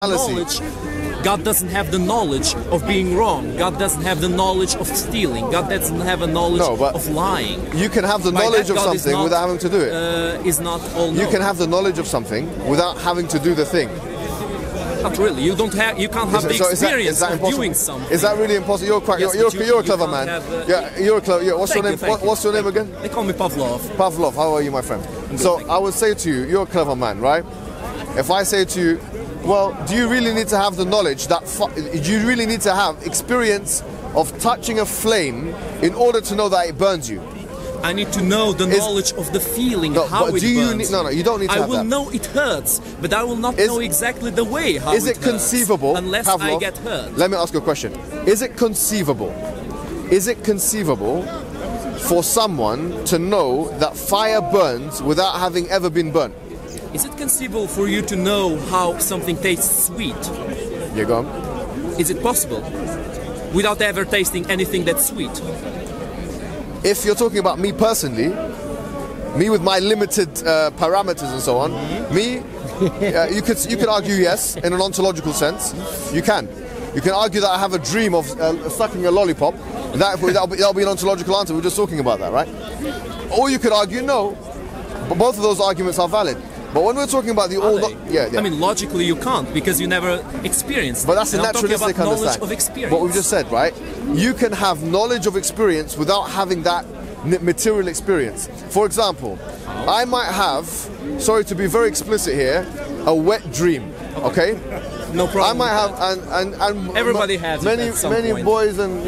knowledge. God doesn't have the knowledge of being wrong. God doesn't have the knowledge of stealing. God doesn't have a knowledge of lying. You can have the knowledge of something without having to do it. Is not all. You can have the knowledge of something without having to do the thing. Not really. You don't have. You can't have the experience of doing something. Is that really impossible? You're a clever man. Yeah, you're a clever. What's your name? What's your name again? They call me Pavlov. Pavlov. How are you, my friend? So I would say to you, you're a clever man, right? If I say to you, well, do you really need to have the knowledge that? Do you really need to have experience of touching a flame in order to know that it burns you? I need to know the knowledge of the feeling, how it burns. No, you don't need to have that. I will know it hurts, but I will not know exactly the way how it hurts. Is it conceivable, unless Pavlov, I get hurt? Let me ask you a question. Is it conceivable? Is it conceivable for someone to know that fire burns without having ever been burnt? Is it conceivable for you to know how something tastes sweet? You go on. Is it possible? Without ever tasting anything that's sweet? If you're talking about me personally, me with my limited parameters and so on, you could argue yes, in an ontological sense. You can argue that I have a dream of sucking a lollipop. That'll be an ontological answer. We're just talking about that, right? Or you could argue no. But both of those arguments are valid. But when we're talking about the I mean, logically you can't because you never experienced. But that's a naturalistic knowledge of experience. What we've just said, right? You can have knowledge of experience without having that material experience. For example, I might have, sorry to be very explicit here, a wet dream. Okay? No problem. I might have, and everybody has many boys and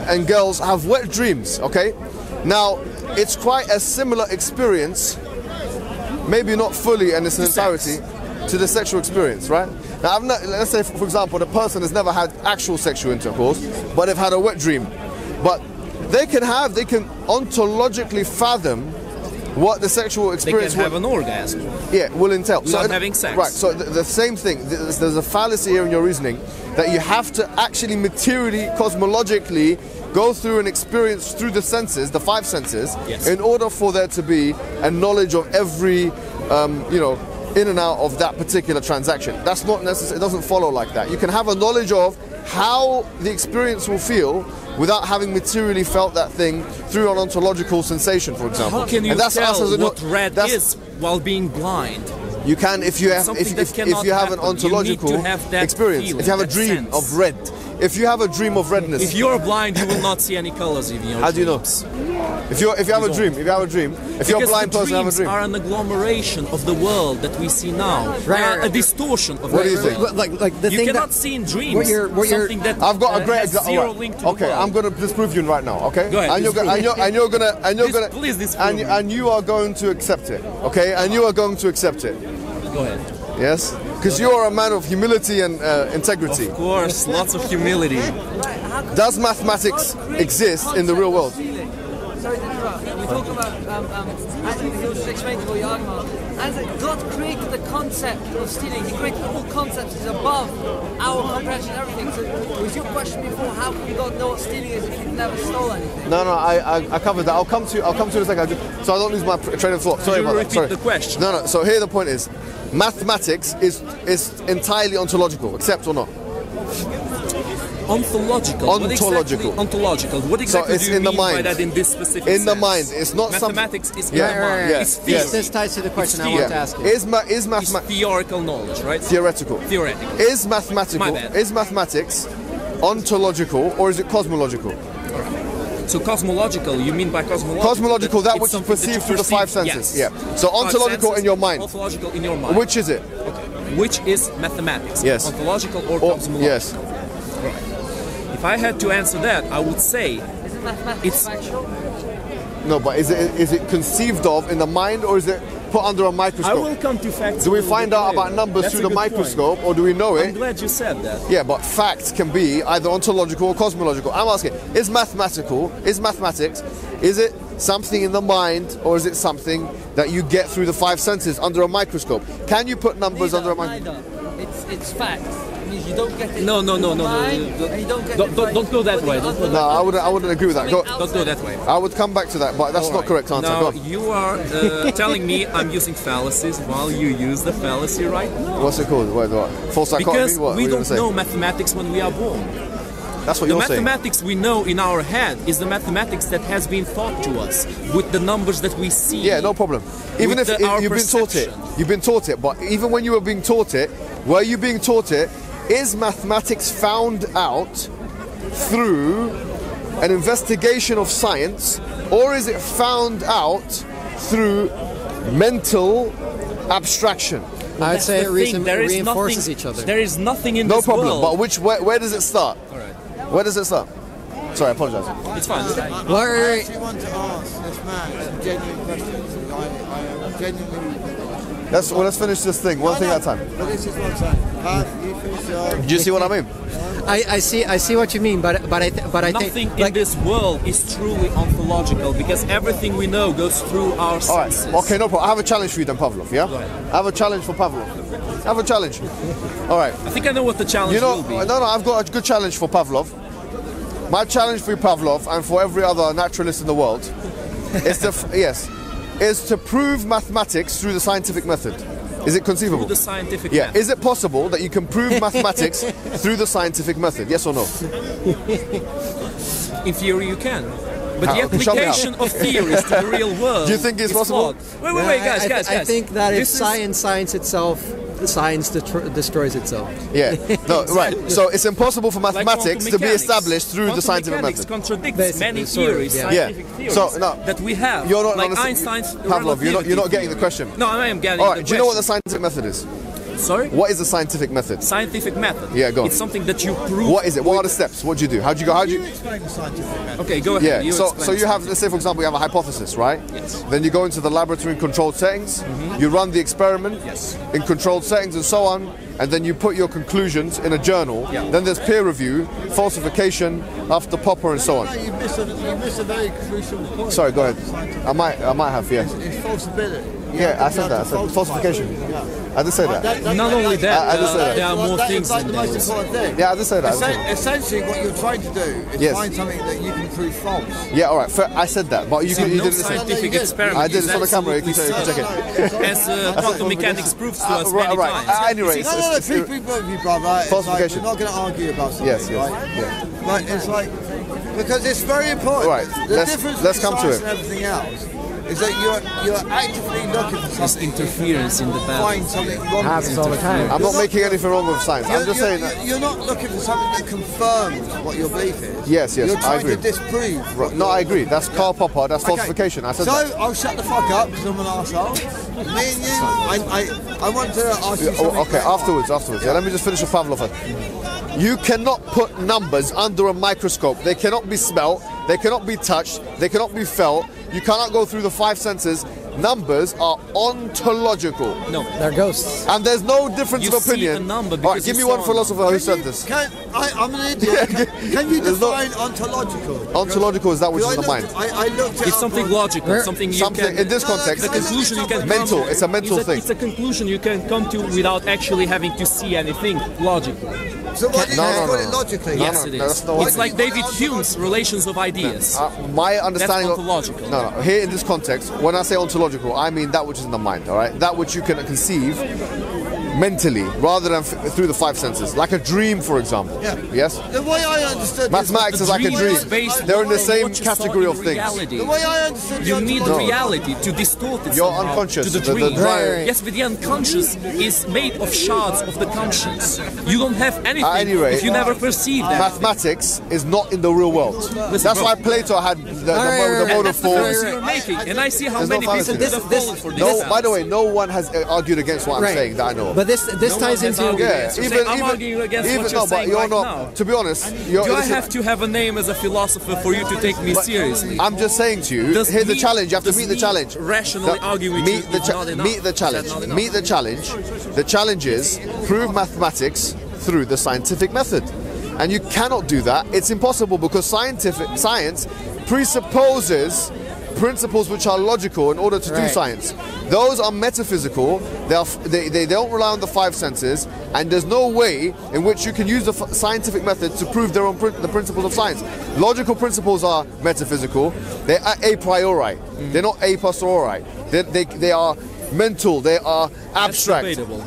and girls have wet dreams. Okay? Now it's quite a similar experience. Maybe not fully and in its entirety to the sexual experience, right? Now, let's say, for example, the person has never had actual sexual intercourse, but they've had a wet dream. But they can ontologically fathom what the sexual experience will have an orgasm. Yeah, will entail. Not having sex. Right, so the same thing, there's a fallacy here in your reasoning that you have to actually materially, cosmologically go through an experience through the senses, the five senses, in order for there to be a knowledge of every, in and out of that particular transaction. That's not necessary. It doesn't follow like that. You can have a knowledge of how the experience will feel without having materially felt that thing through an ontological sensation, for example. How can you tell what red is while being blind? You can if you have an ontological experience. If you have a dream of red. If you have a dream of redness. If you're blind, you will not see any colors in your How do you know? If you have a dream, if you're a blind person, have a dream. Dreams are an agglomeration of the world that we see now. They are a distortion of what do you think? Like the you thing cannot see in dreams something that I've got a great example. Link to okay, I'm going to disprove you right now. Okay, go ahead. And you are going to accept it. Okay, and you are going to accept it. Go ahead. Yes, because you are a man of humility and integrity. Of course, lots of humility. Does mathematics exist in the real world? Sorry to interrupt. We talk about, actually, he was just explaining what you're arguing about. As God created the concept of stealing, He created all concepts is above our comprehension and everything. So, was your question before, how can God know what stealing is if He never stole anything? No, I covered that. I'll come to it in a second, so I don't lose my train of thought. Sorry about that. Repeat the question. No. So here the point is, mathematics is entirely ontological, accept or not? Ontological. Ontological. What exactly do you mean by that in this specific sense? In the mind. It's not mathematics is in the mind. Yes. This ties to the question I want to ask you. Is mathematics theoretical knowledge, right? Theoretical. Is mathematics ontological or is it cosmological? So cosmological, you mean by cosmological? Cosmological, that which is perceived through the five senses. Yes. Yeah. So ontological in your mind. Ontological in your mind. Which is it? Okay. Which is mathematics? Yes. Ontological or cosmological? Yes. Right. If I had to answer that, I would say is it mathematics factual? No, but is it conceived of in the mind or is it put under a microscope? I will come to facts. Do we find out about numbers through the microscope or do we know it? I'm glad you said that. Yeah, but facts can be either ontological or cosmological. I'm asking, is mathematics, is it something in the mind or is it something that you get through the five senses under a microscope? Can you put numbers under a microscope? it's fact. It means you don't get it. No. And you don't go that way. No, I wouldn't agree with that. Don't go that way. I would come back to that, but that's not correct answer. Now, you are telling me I'm using fallacies while you use the fallacy right now. What's it called? What? False dichotomy? Because we don't know mathematics when we are born. That's what you're saying. The mathematics we know in our head is the mathematics that has been taught to us with the numbers that we see. Yeah, no problem. Even if you've been taught it, but even when you were being taught it, were you being taught it? Is mathematics found out through an investigation of science, or is it found out through mental abstraction? I'd say it reinforces each other. There is nothing in this world. No problem, but where does it start? All right. Where does it start? Sorry, I apologize. It's fine. I actually want to ask this man some genuine questions. I am genuinely... Let's finish this thing, one thing at a time. But this is what I'm saying. Do you see what I mean? I see what you mean, but I think nothing in this world is truly ontological because everything we know goes through our senses. All right. Okay, no problem. I have a challenge for you then, Pavlov. Yeah. I have a challenge for Pavlov. I have a challenge. All right. I think I know what the challenge will be. No, I've got a good challenge for Pavlov. My challenge for you, Pavlov, and for every other naturalist in the world, is to prove mathematics through the scientific method. Is it conceivable? Through the scientific method. method. Is it possible that you can prove mathematics through the scientific method? Yes or no? In theory, you can. But the application of theories to the real world. Do you think it's possible? Wait, guys. I think that if science itself, the science destroys itself. Yeah. No, right. So it's impossible for mathematics to be established through the scientific method. Contradicts many theories, scientific theories that we have. You're not like Einstein's Pavlov, you're not getting the question. No, I am getting. All right. Do you know what the scientific method is? Sorry? What is the scientific method? Scientific method. Yeah, go on. It's something that you prove. What is it? What are the steps? What do you do? How do you explain the scientific method? Okay, go ahead. Yeah. So you have, let's say for example, you have a hypothesis, right? Yes. Then you go into the laboratory in controlled settings. You run the experiment in controlled settings and so on, and then you put your conclusions in a journal. Yeah. Then there's peer review, falsification, after popper, and so on. No, you miss a very crucial point. Sorry, go ahead. I might have, yeah. It's falsibility. Yeah, I said that. I said falsification. I did say that. Not only that, I just said that. there are more things like in the there. most important thing. Yeah, I just said that. Essentially, what you're trying to do is find something that you can prove false. Yeah, all right. I said that, but you didn't say. Scientific experiment. I did it on the camera. You can check it. As quantum mechanics proves to us many times. Anyway, no, truth be with you, brother. Falsification. We're not going to argue about something. Yes. Right? Yeah. Like it's like because it's very important. Right. The difference let's between come to science and everything else is that you're actively looking for something. Interference in the battle. Find something wrong. Happens all the time. I'm not making anything wrong with science. I'm just saying that. You're not looking for something that confirms what your belief is. Yes, you're I trying agree. to disprove. Right. No, I agree. That's Karl Popper. That's falsification. I said that. So I'll shut the fuck up because I'm an arsehole. Me and you, I want to ask you something. Okay, afterwards. Yeah, let me just finish with Pavlov. You cannot put numbers under a microscope. They cannot be smelt. They cannot be touched. They cannot be felt. You cannot go through the five senses. Numbers are ontological. No, they're ghosts. And there's no difference of opinion. See a number all right, give me one philosopher who said this. I'm an idiot. Can you define ontological? Ontological is that which is in the mind. I looked at it's something logical, something you can... In this context, the conclusion you can mental. Come to, it's a mental thing. It's a conclusion you can come to without actually having to see anything logically. So what do you call it logically? Yes, it is. It's like David Hume's relations of ideas. My understanding That's ontological. No, here in this context, when I say ontological, I mean that which is in the mind, all right? That which you can conceive mentally rather than through the five senses, like a dream, for example. Yeah. Yes. The way I understood mathematics is like a dream. They're in the same category of things. The way I understood you need reality to distort it. You're unconscious. To the dream. Yes, but the unconscious is made of shards of the conscience. You don't have anything if you never perceive that. Mathematics is not in the real world. That's why Plato had the mode of forms. You're making, and I see how many people could have fallen for this. No, by the way, no one has argued against what I'm saying that I know of. But this ties into I'm arguing against what you're saying right now. To be honest, do I have to have a name as a philosopher for you to take me seriously? I'm just saying to you, here's the challenge. You have to meet the challenge. Rationally argue with meet the challenge. Meet the challenge. The challenge is prove mathematics through the scientific method, and you cannot do that. It's impossible because science presupposes principles which are logical in order to do science. Those are metaphysical. They don't rely on the five senses, and there's no way in which you can use the scientific method to prove the principles of science. Logical principles are metaphysical. They're a priori. They're not a posteriori. They are mental. They are abstract. That's debatable.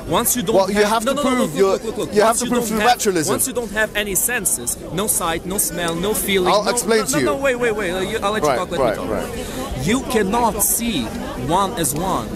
Once you don't you have to prove you have to prove through naturalism. Once you don't have any senses, no sight, no smell, no feeling. I'll explain to you. No, wait. I'll let you talk. Let me talk. You cannot see one as one.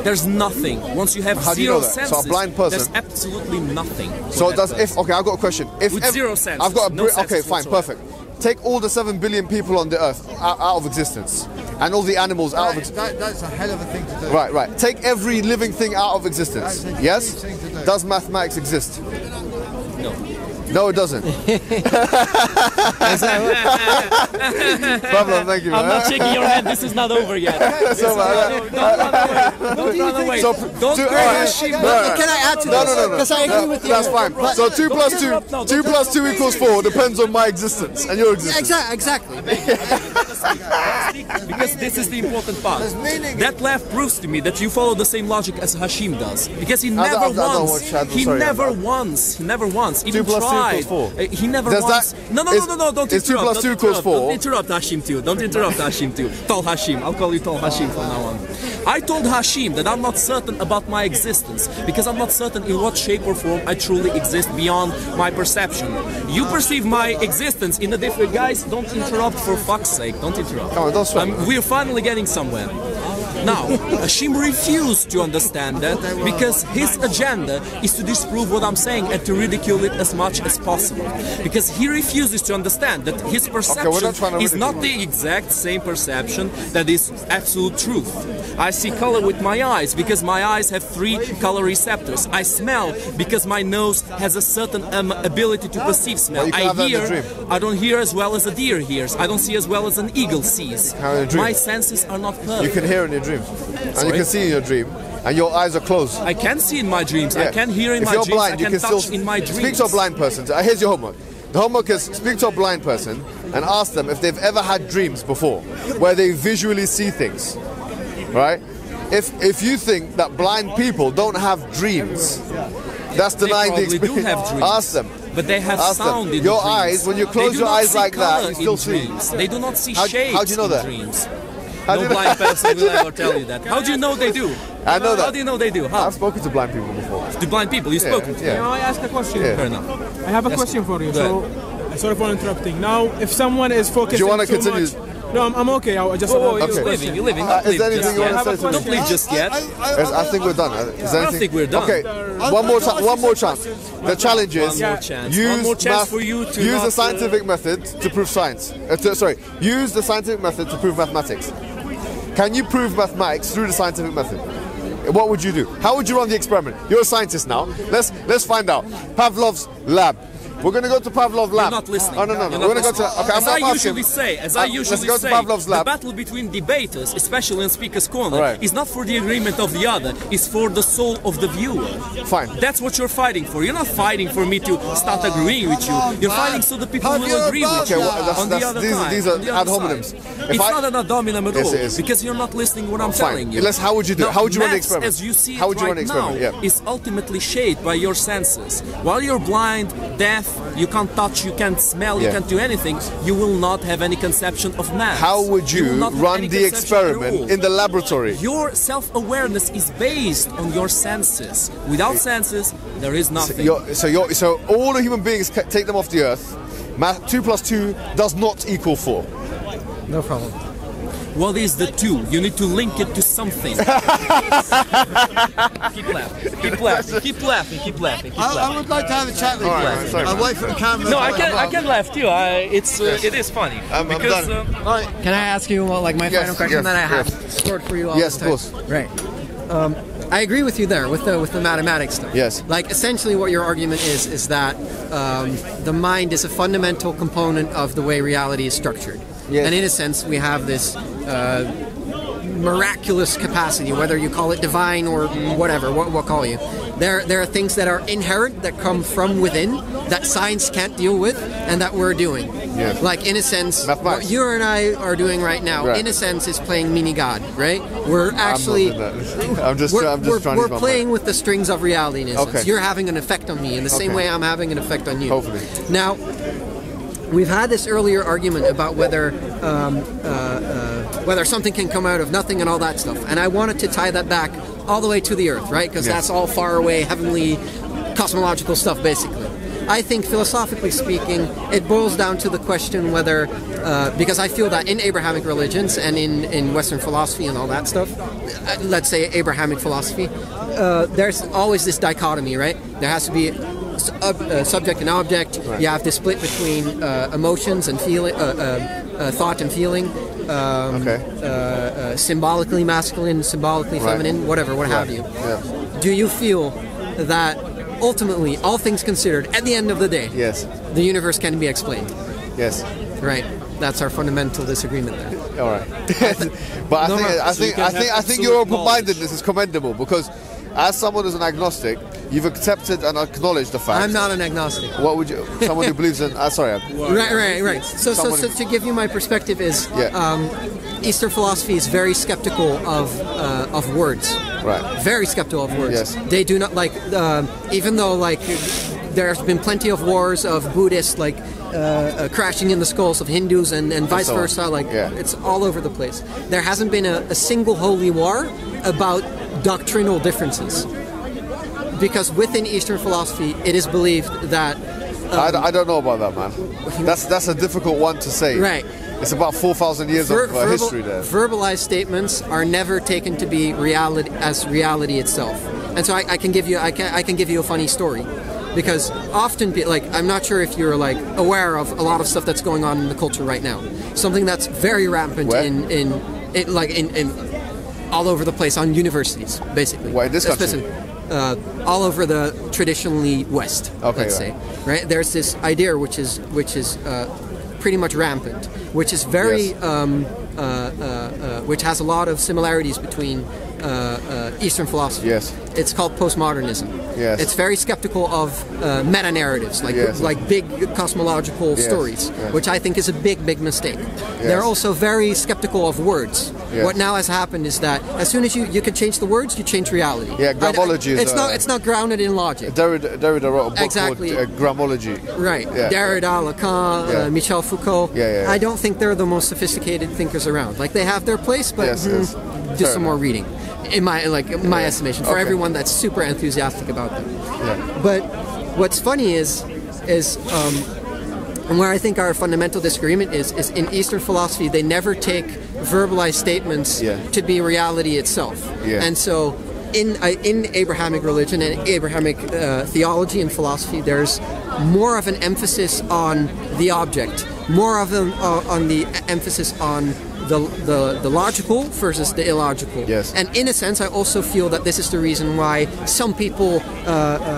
There's nothing. Once you have zero senses, so a blind person, there's absolutely nothing. So does if okay? I've got a question. If with zero senses, I've got a no okay, fine, perfect. Take all the 7 billion people on the earth out of existence, and all the animals out of existence. That's a hell of a thing to do. Right. Take every living thing out of existence. Yes? Does mathematics exist? No. No, it doesn't. Pablo, thank you. I'm not shaking your hand. This is not over yet. Don't run away. Can I add to this? No. Because I agree with you. That's fine. So 2 plus 2 equals 4 depends on my existence and your existence. Exactly. Because this is the important part. That laugh proves to me that you follow the same logic as Hashim does. Because he never once, even tried. He never once. No, don't interrupt. It's 2 plus 2 equals 4. Don't interrupt Hashim too. Tall Hashim. I'll call you Tall Hashim from now on. I told Hashim that I'm not certain about my existence because I'm not certain in what shape or form I truly exist beyond my perception. You perceive my existence in a different... Guys, don't interrupt for fuck's sake. Don't interrupt. Come on, don't sweat. We're finally getting somewhere. Now, Hashim refused to understand that because his agenda is to disprove what I'm saying and to ridicule it as much as possible. Because he refuses to understand that his perception is not the exact same perception that is absolute truth. I see color with my eyes because my eyes have 3 color receptors. I smell because my nose has a certain ability to perceive smell. I hear, I don't hear as well as a deer hears. I don't see as well as an eagle sees. My senses are not perfect. You can hear in your dream. And you can see in your dream, and your eyes are closed. I can see in my dreams. I can hear in my dreams. Blind, I can touch in my dreams. Speak to a blind person. Here's your homework. The homework is speak to a blind person and ask them if they've ever had dreams before, where they visually see things. Right? If you think that blind people don't have dreams, that's denying the experience. Do have dreams. Ask them. But they have sound in your dreams. eyes, when you close your eyes like that, you still see. They do not see shapes how do you know that? Dreams. No blind person will ever tell you that. How do you know they do? I know that. How do you know they do? How? I've spoken to blind people before. To blind people? You've spoken to them? May I ask a question? Fair enough. I have a question for you. So, sorry for interrupting. Now, if someone is focusing do you want to continue? Much, no, I'm okay. I just you're leaving. Is there anything you want to say to me? Don't leave just yet. I think we're done. I don't think we're done. Okay, one more chance. The challenge is use the scientific method to prove science. Use the scientific method to prove mathematics. Can you prove mathematics through the scientific method? What would you do? How would you run the experiment? You're a scientist now. Let's find out. Pavlov's lab. We're going to go to Pavlov's lab. You're not listening. Oh, no. We're going to go to... Okay, as I usually say, the battle between debaters, especially in Speaker's Corner, is not for the agreement of the other, it's for the soul of the viewer. Fine. That's what you're fighting for. You're not fighting for me to start agreeing with you. You're fighting so the people will agree with you on the other side. These are ad hominems. It's not an ad hominem at all, because you're not listening to what I'm telling you. How would you do it? How would you run the experiment? As you see it right now, is ultimately shaped by your senses. While you're blind, deaf, you can't touch, you can't smell, you can't do anything, you will not have any conception of math. How would you run the experiment in the laboratory? Your self-awareness is based on your senses. Without senses, there is nothing. So all the human beings, take them off the earth, 2 plus 2 does not equal 4. No problem. What is the 2? You need to link it to something. Keep laughing. I would like to have a chat with you. Away from the camera. No, I can laugh too. It is funny. Because, can I ask you my final question that I have stored for you all this time? Yes, of course. Right. I agree with you there with the mathematics stuff. Yes. Like essentially what your argument is that the mind is a fundamental component of the way reality is structured. Yes. And in a sense, we have this miraculous capacity, whether you call it divine or whatever, what call you, There are things that are inherent, that come from within, that science can't deal with, and that we're doing. Yes. Like, in a sense, what you and I are doing right now, in a sense, is playing mini God, right? We're actually... I'm just trying to... We're playing with the strings of reality, in a sense. You're having an effect on me in the same way I'm having an effect on you. Hopefully. Now, we've had this earlier argument about whether something can come out of nothing and all that stuff, and I wanted to tie that back all the way to the Earth, right? Because that's all far away, heavenly, cosmological stuff, basically. I think, philosophically speaking, it boils down to the question whether, because I feel that in Abrahamic religions and in Western philosophy and all that stuff, let's say Abrahamic philosophy, there's always this dichotomy, right? There has to be subject and object. Right. You have this split between emotions and feeling, thought and feeling, symbolically masculine, symbolically feminine, whatever, what have you. Yeah. Do you feel that ultimately, all things considered, at the end of the day, the universe can be explained? Yes. Right. That's our fundamental disagreement there. All right. But I think your open-mindedness is commendable, because as someone who's an agnostic, you've accepted and acknowledged the fact. I'm not an agnostic. What would you? Someone who believes in? Sorry. Right. So to give you my perspective is, Eastern philosophy is very skeptical of words. Right. Very skeptical of words. Yes. They do not like, even though like there's been plenty of wars of Buddhists like crashing in the skulls of Hindus and vice versa. Like it's all over the place. There hasn't been a single holy war about doctrinal differences, because within Eastern philosophy it is believed that I don't know about that, man. That's a difficult one to say. Right. It's about 4,000 years of history there. Verbalized statements are never taken to be reality itself, and so I can give you a funny story, because often like I'm not sure if you're like aware of a lot of stuff that's going on in the culture right now. Something that's very rampant in all over the place on universities, basically. Why in this country? All over the traditionally West, let's say. Right? There's this idea which is pretty much rampant, which is very which has a lot of similarities between Eastern philosophy. Yes. It's called postmodernism. Yes. It's very skeptical of meta-narratives, like big cosmological stories, which I think is a big mistake. Yes. They're also very skeptical of words. Yes. What now has happened is that as soon as you can change the words, you change reality. Yeah, grammology is... It's not grounded in logic. Derrida wrote a book called Grammology. Right. Yeah. Derrida, Lacan, Michel Foucault. Yeah. I don't think they're the most sophisticated thinkers around. Like, they have their place, but do some more reading. In my estimation, for everyone that's super enthusiastic about them. Yeah. But what's funny is and where I think our fundamental disagreement is in Eastern philosophy, they never take verbalized statements to be reality itself. Yeah. And so in Abrahamic religion and Abrahamic theology and philosophy, there's more of an emphasis on the object, more of on the emphasis on the logical versus the illogical. Yes. And in a sense, I also feel that this is the reason why some people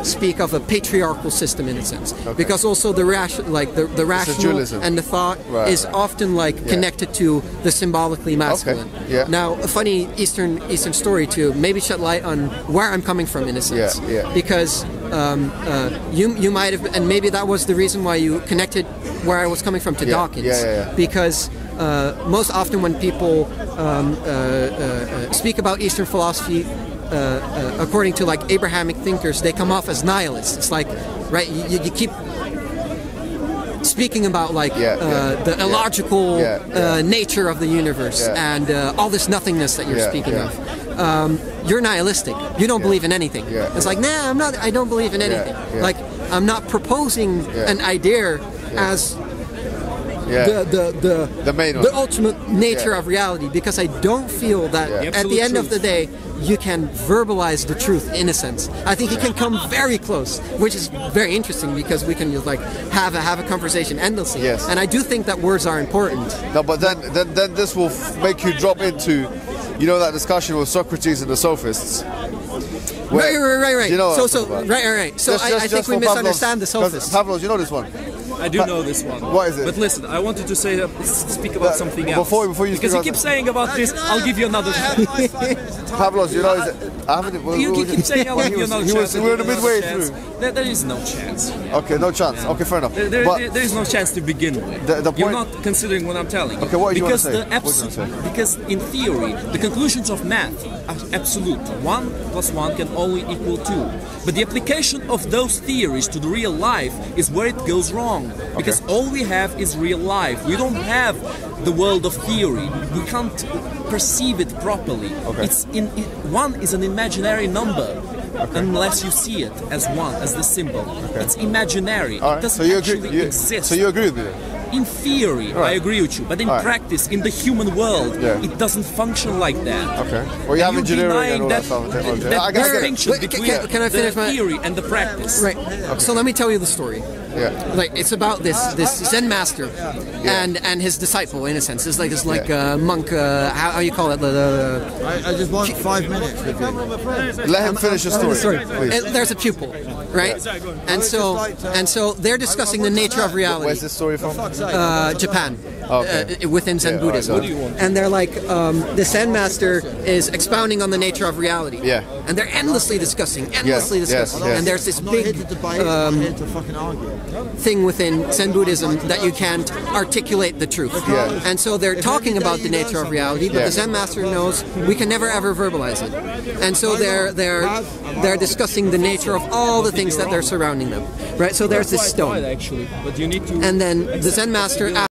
speak of a patriarchal system, in a sense, because also the rational and the thought is often connected to the symbolically masculine. Okay. Yeah. Now, a funny Eastern story to maybe shed light on where I'm coming from, in a sense, because you might have, and maybe that was the reason why you connected where I was coming from to Dawkins, because most often when people speak about Eastern philosophy, according to Abrahamic thinkers, they come off as nihilists. It's like, right, you keep speaking about the illogical nature of the universe and all this nothingness that you're speaking of. You're nihilistic. You don't believe in anything. It's like, nah, I'm not. I don't believe in anything. Like, I'm not proposing an idea as the ultimate nature of reality, because I don't feel that at the end of the day you can verbalize the truth, in a sense. I think it can come very close, which is very interesting, because we can just have a conversation endlessly. Yes. And I do think that words are important. No, but then this will make you drop into, that discussion with Socrates and the sophists. Right. You know right. So I think we misunderstand the sophists. Pavlos, you know this one. I do know this one. What is it? But listen, I wanted to say speak about something else. Before you because you keep saying about this, I'll give you another. Pavlos, you know, I haven't. You keep saying I'll give you another chance. We're midway through. There is no chance. Okay, no chance. Okay, fair enough. There is no chance to begin with. The point, you're not considering what I'm telling you. Okay, what do you want to say? Because in theory, the conclusions of math are absolute. 1 + 1 can only equal 2. But the application of those theories to the real life is where it goes wrong. Because all we have is real life. We don't have the world of theory. We can't perceive it properly. It's 1 is an imaginary number. Unless you see it as 1, as the symbol. It's imaginary. It doesn't actually exist. So you agree with me? In theory, I agree with you, but in practice, in the human world, it doesn't function like that. Okay. Well, you have engineering and all that stuff. That distinction between can I finish the theory and the practice. Right. So let me tell you the story. Like it's about this Zen master and his disciple, in a sense. It's like a monk. How you call it? I just want 5 minutes with you. Let him finish the story. Please. There's a pupil, right? And so they're discussing the nature of reality. Where's this story from? Japan. Within Zen Buddhism. And they're like, the Zen master is expounding on the nature of reality. And they're endlessly discussing. And there's this big thing within Zen Buddhism that you can't articulate the truth. And so they're talking about the nature of reality, but the Zen master knows we can never ever verbalize it. And so they're discussing the nature of all the things that they're surrounding them. Right? So there's this stone. Actually, but you need to. And then the Zen master